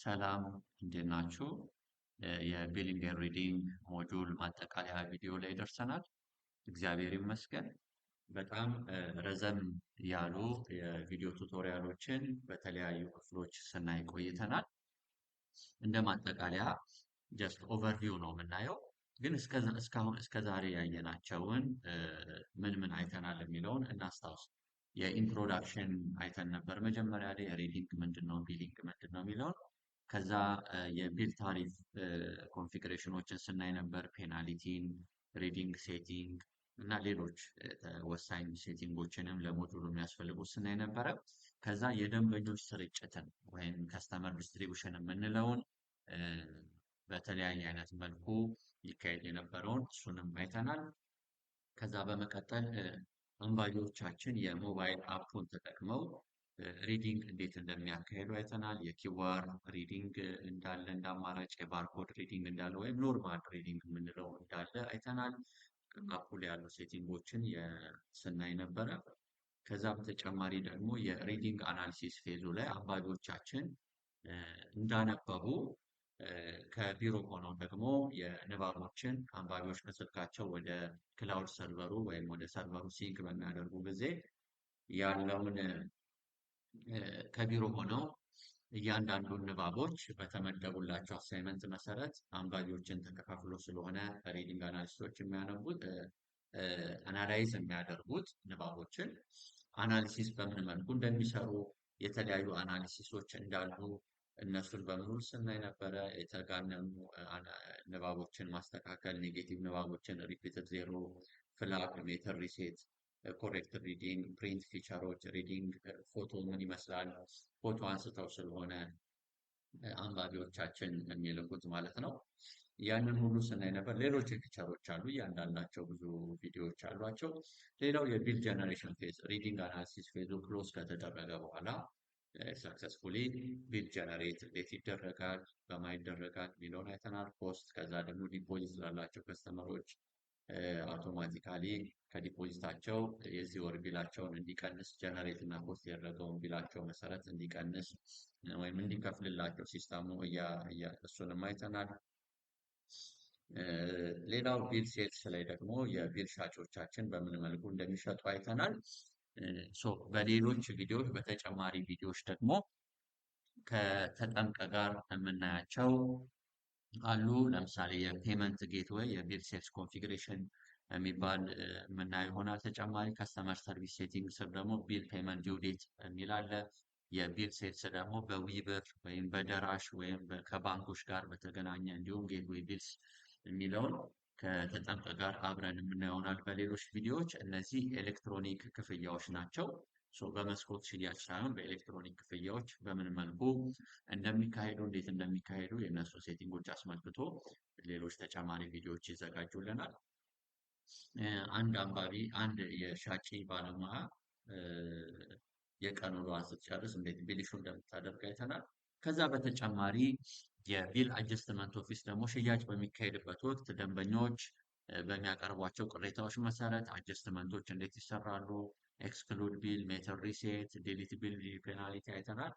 ሰላም እንዴት ናችሁ? የቢሊንግ ኤንድ ሪዲንግ ሞጁል ማጠቃለያ ቪዲዮ ላይ ደርሰናል። እግዚአብሔር ይመስገን። በጣም ረዘም ያሉ የቪዲዮ ቱቶሪያሎችን በተለያዩ ክፍሎች ስናይ ቆይተናል። እንደ ማጠቃለያ ጀስት ኦቨርቪው ነው የምናየው። ግን እስከ ዛሬ ያየናቸውን ምን ምን አይተናል የሚለውን እናስታውስ። የኢንትሮዳክሽን አይተን ነበር መጀመሪያ ላይ ሪዲንግ ምንድን ነው፣ ቢሊንግ ምንድን ነው የሚለውን። ከዛ የቢል ታሪፍ ኮንፊግሬሽኖችን ስናይ ነበር፣ ፔናልቲን፣ ሪዲንግ ሴቲንግ እና ሌሎች ወሳኝ ሴቲንጎችንም ለሞጁሉ የሚያስፈልጉ ስናይ ነበረ። ከዛ የደንበኞች ስርጭትን ወይም ከስተመር ዲስትሪቢሽን የምንለውን በተለያየ አይነት መልኩ ይካሄድ የነበረውን እሱንም አይተናል። ከዛ በመቀጠል አንባቢዎቻችን የሞባይል አፑን ተጠቅመው ሪዲንግ እንዴት እንደሚያካሄዱ አይተናል። የኪዋር ሪዲንግ እንዳለ እንደ አማራጭ፣ የባርኮድ ሪዲንግ እንዳለ ወይም ኖርማል ሪዲንግ የምንለው እንዳለ አይተናል። አፑ ላይ ያሉ ሴቲንጎችን ስናይ ነበረ። ከዛ በተጨማሪ ደግሞ የሪዲንግ አናሊሲስ ፌዙ ላይ አንባቢዎቻችን እንዳነበቡ ከቢሮ ሆነው ደግሞ የንባቦችን አንባቢዎች ከስልካቸው ወደ ክላውድ ሰርቨሩ ወይም ወደ ሰርቨሩ ሲንክ በሚያደርጉ ጊዜ ያለውን ከቢሮ ሆነው እያንዳንዱን ንባቦች በተመደቡላቸው አሳይመንት መሰረት አንባቢዎችን ተከፋፍሎ ስለሆነ ሪዲንግ አናሊስቶች የሚያነቡት አናላይዝ የሚያደርጉት ንባቦችን አናሊሲስ በምን መልኩ እንደሚሰሩ የተለያዩ አናሊሲሶች እንዳሉ እነሱን በሙሉ ስናይ ነበረ። የተጋነኑ ንባቦችን ማስተካከል፣ ኔጌቲቭ ንባቦችን ሪፒትድ ዜሮ፣ ፍላግ፣ ሜተር ሪሴት፣ ኮሬክት ሪዲንግ፣ ፕሪንት ፊቸሮች፣ ሪዲንግ ፎቶ ምን ይመስላል፣ ፎቶ አንስተው ስለሆነ አንባቢዎቻችን የሚልኩት ማለት ነው። ያንን ሁሉ ስናይ ነበር። ሌሎች ፊቸሮች አሉ፣ እያንዳንዳቸው ብዙ ቪዲዮዎች አሏቸው። ሌላው የቢል ጀነሬሽን ፌዝ ሪዲንግ አናሊሲስ ፌዙ ክሎዝ ከተደረገ በኋላ ሰክሰስፉሊ ቢል ጀነሬት እንዴት ይደረጋል፣ በማን ይደረጋል የሚለውን አይተናል። ፖስት፣ ከዛ ደግሞ ዲፖዚት ላላቸው ከስተመሮች አውቶማቲካሊ ከዲፖዚታቸው የዚህ ወር ቢላቸውን እንዲቀንስ ጀነሬት እና ፖስት ያደረገውን ቢላቸው መሰረት እንዲቀንስ ወይም እንዲከፍልላቸው ሲስተሙ እሱንም አይተናል። ሌላው ቢል ሴልስ ላይ ደግሞ የቢል ሻጮቻችን በምን መልኩ እንደሚሸጡ አይተናል። በሌሎች ቪዲዮዎች በተጨማሪ ቪዲዮዎች ደግሞ ከተጠምቀ ጋር የምናያቸው አሉ። ለምሳሌ የፔመንት ጌትዌይ የቢል ሴልስ ኮንፊግሬሽን የሚባል የምናየው ይሆናል። ተጨማሪ ከስተመር ሰርቪስ ሴቲንግ ስር ደግሞ ቢል ፔመንት ዲው ዴት የሚል አለ። የቢል ሴልስ ደግሞ በዊብር ወይም በደራሽ ወይም ከባንኮች ጋር በተገናኘ እንዲሁም ጌትዌይ ቢልስ የሚለውን ከተጠምቀ ጋር አብረን የምናየው ይሆናል በሌሎች ቪዲዮዎች። እነዚህ ኤሌክትሮኒክ ክፍያዎች ናቸው። በመስኮት ሽያጭ ሳይሆን በኤሌክትሮኒክ ክፍያዎች በምን መልኩ እንደሚካሄዱ እንዴት እንደሚካሄዱ የእነሱ ሴቲንጎች አስመልክቶ ሌሎች ተጨማሪ ቪዲዮዎች ይዘጋጁልናል። አንድ አንባቢ አንድ የሻጭ ባለሙያ የቀን ውሎዋን ስትጨርስ እንዴት ቢል ኢሹ እንደምታደርግ አይተናል። ከዛ በተጨማሪ የቢል አጀስትመንት ኦፊስ ደግሞ ሽያጭ በሚካሄድበት ወቅት ደንበኞች በሚያቀርቧቸው ቅሬታዎች መሰረት አጀስትመንቶች እንዴት ይሰራሉ፣ ኤክስክሉድ ቢል፣ ሜተር ሪሴት፣ ዲሊት ቢል፣ ፔናልቲ አይተናል።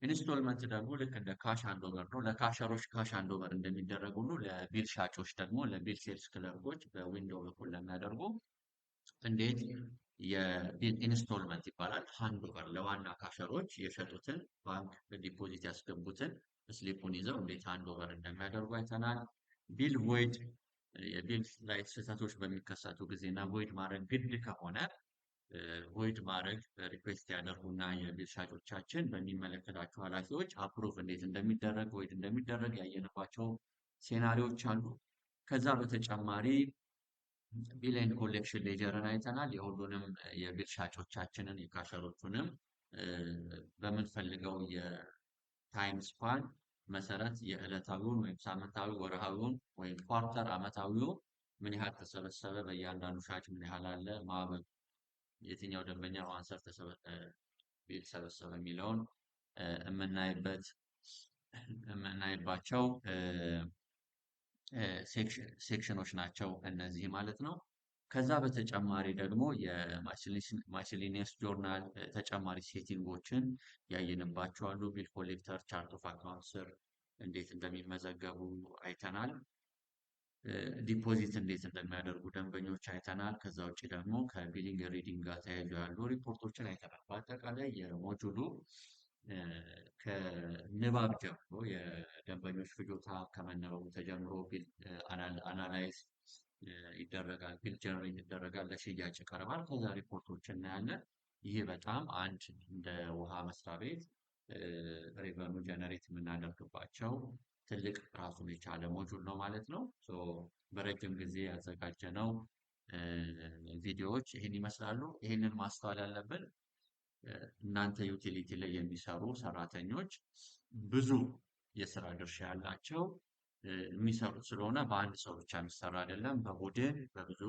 ኢንስቶልመንት ደግሞ ልክ እንደ ካሽ አንዶቨር ነው። ለካሸሮች ካሽ አንዶቨር እንደሚደረግ ሁሉ ለቢል ሻጮች ደግሞ ለቢል ሴልስ ክለርኮች በዊንዶው በኩል ለሚያደርጉ እንዴት የቢል ኢንስቶልመንት ይባላል ሃንዶቨር ለዋና ካሸሮች የሸጡትን ባንክ ዲፖዚት ያስገቡትን ስሊፑን ይዘው እንዴት ሃንዶቨር እንደሚያደርጉ አይተናል። ቢል ቮይድ የቢል ላይ ስህተቶች በሚከሰቱ ጊዜና ቮይድ ማድረግ ግድ ከሆነ ቮይድ ማድረግ ሪኩዌስት ያደርጉና የቢል ሻጮቻችን በሚመለከታቸው ኃላፊዎች አፕሩቭ እንዴት እንደሚደረግ ቮይድ እንደሚደረግ ያየንባቸው ሴናሪዎች አሉ። ከዛ በተጨማሪ ቢል ኤንድ ኮሌክሽን ሌጀርን አይተናል። የሁሉንም የቢል ሻጮቻችንን የካሸሮቹንም በምንፈልገው የታይም ስፓን መሰረት የዕለታዊውን ወይም ሳምንታዊ፣ ወርሃዊውን ወይም ኳርተር፣ አመታዊውን ምን ያህል ተሰበሰበ፣ በእያንዳንዱ ሻጭ ምን ያህል አለ፣ የትኛው ደንበኛ አንሰር ቢል ሰበሰበ የሚለውን የምናይባቸው ሴክሽኖች ናቸው እነዚህ ማለት ነው። ከዛ በተጨማሪ ደግሞ የማይስሊኒየስ ጆርናል ተጨማሪ ሴቲንጎችን ያየንባቸው አሉ። ቢል ኮሌክተር ቻርት ኦፍ አካውንት ስር እንዴት እንደሚመዘገቡ አይተናል። ዲፖዚት እንዴት እንደሚያደርጉ ደንበኞች አይተናል። ከዛ ውጭ ደግሞ ከቢሊንግ ሪዲንግ ጋር ተያይዞ ያሉ ሪፖርቶችን አይተናል። በአጠቃላይ የሞጁሉ ከንባብ ጀምሮ የደንበኞች ፍጆታ ከመነበቡ ተጀምሮ ቢል አናላይዝ ይደረጋል፣ ቢል ጀነሬት ይደረጋል፣ ለሽያጭ ይቀርባል። ከዛ ሪፖርቶች እናያለን። ይህ በጣም አንድ እንደ ውሃ መስሪያ ቤት ሬቨኑ ጀነሬት የምናደርግባቸው ትልቅ ራሱን የቻለ ሞጁል ነው ማለት ነው። በረጅም ጊዜ ያዘጋጀነው ቪዲዮዎች ይህን ይመስላሉ። ይህንን ማስተዋል ያለብን እናንተ ዩቲሊቲ ላይ የሚሰሩ ሰራተኞች ብዙ የስራ ድርሻ ያላቸው የሚሰሩት ስለሆነ በአንድ ሰው ብቻ የሚሰራ አይደለም። በቡድን በብዙ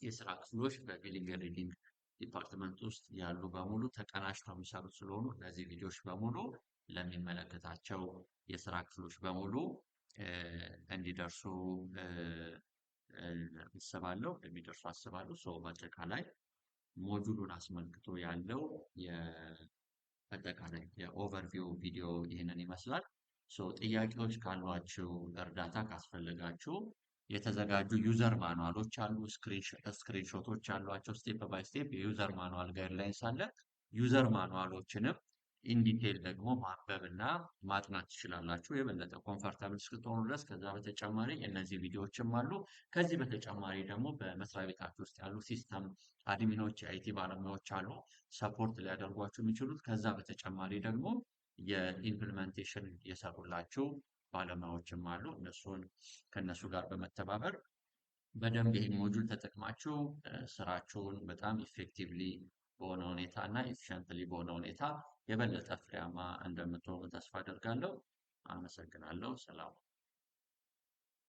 የስራ ክፍሎች በቢሊንግ ሪዲንግ ዲፓርትመንት ውስጥ ያሉ በሙሉ ተቀናጅተው የሚሰሩት ስለሆኑ እነዚህ ቪዲዮዎች በሙሉ ለሚመለከታቸው የስራ ክፍሎች በሙሉ እንዲደርሱ አስባለሁ እንደሚደርሱ አስባለሁ። በአጠቃላይ ሞጁሉን አስመልክቶ ያለው የአጠቃላይ የኦቨርቪው ቪዲዮ ይህንን ይመስላል። ጥያቄዎች ካሏችሁ፣ እርዳታ ካስፈለጋችሁ የተዘጋጁ ዩዘር ማኑዋሎች አሉ። ስክሪንሾቶች አሏቸው። ስቴፕ ባይ ስቴፕ የዩዘር ማኑዋል ጋይድላይንስ አለ። ዩዘር ማኑዋሎችንም ኢንዲቴል ደግሞ ማንበብ እና ማጥናት ትችላላችሁ የበለጠ ኮምፈርታብል እስክትሆኑ ድረስ። ከዛ በተጨማሪ እነዚህ ቪዲዮዎችም አሉ። ከዚህ በተጨማሪ ደግሞ በመስሪያ ቤታችሁ ውስጥ ያሉ ሲስተም አድሚኖች፣ የአይቲ ባለሙያዎች አሉ ሰፖርት ሊያደርጓችሁ የሚችሉት። ከዛ በተጨማሪ ደግሞ የኢምፕሊሜንቴሽን የሰሩላችሁ ባለሙያዎችም አሉ። ከእነሱ ጋር በመተባበር በደንብ ይህን ሞጁል ተጠቅማችሁ ስራችሁን በጣም ኢፌክቲቭሊ በሆነ ሁኔታ እና ኤፊሽንትሊ በሆነ ሁኔታ የበለጠ ፍሬያማ እንደምትሆኑ ተስፋ አደርጋለሁ። አመሰግናለሁ። ሰላም